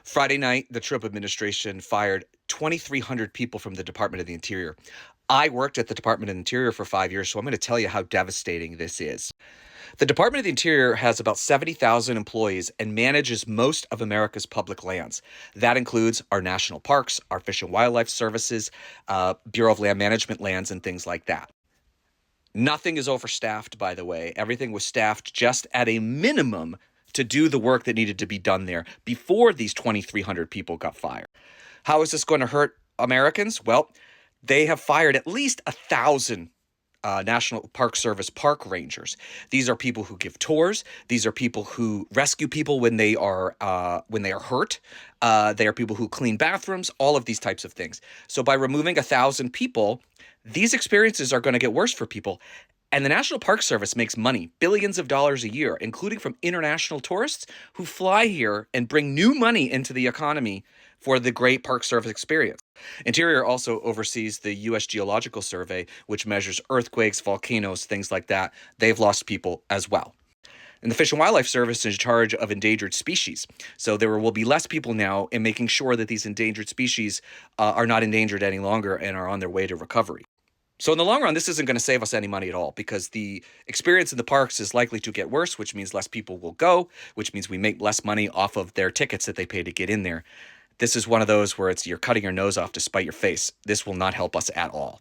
Friday night, the Trump administration fired 2,300 people from the Department of the Interior. I worked at the Department of the Interior for 5 years, so I'm going to tell you how devastating this is. The Department of the Interior has about 70,000 employees and manages most of America's public lands. That includes our national parks, our Fish and Wildlife Services, Bureau of Land Management lands, and things like that. Nothing is overstaffed, by the way. Everything was staffed just at a minimum to do the work that needed to be done there before these 2,300 people got fired. How is this going to hurt Americans? Well, they have fired at least 1,000 National Park Service park rangers. These are people who give tours. These are people who rescue people when they are hurt. They are people who clean bathrooms. All of these types of things. So by removing 1,000 people, these experiences are going to get worse for people. And the National Park Service makes money, billions of dollars a year, including from international tourists who fly here and bring new money into the economy for the great Park Service experience. Interior also oversees the U.S. Geological Survey, which measures earthquakes, volcanoes, things like that. They've lost people as well. And the Fish and Wildlife Service is in charge of endangered species. So there will be less people now in making sure that these endangered species are not endangered any longer and are on their way to recovery. So in the long run, this isn't going to save us any money at all because the experience in the parks is likely to get worse, which means less people will go, which means we make less money off of their tickets that they pay to get in there. This is one of those where you're cutting your nose off to spite your face. This will not help us at all.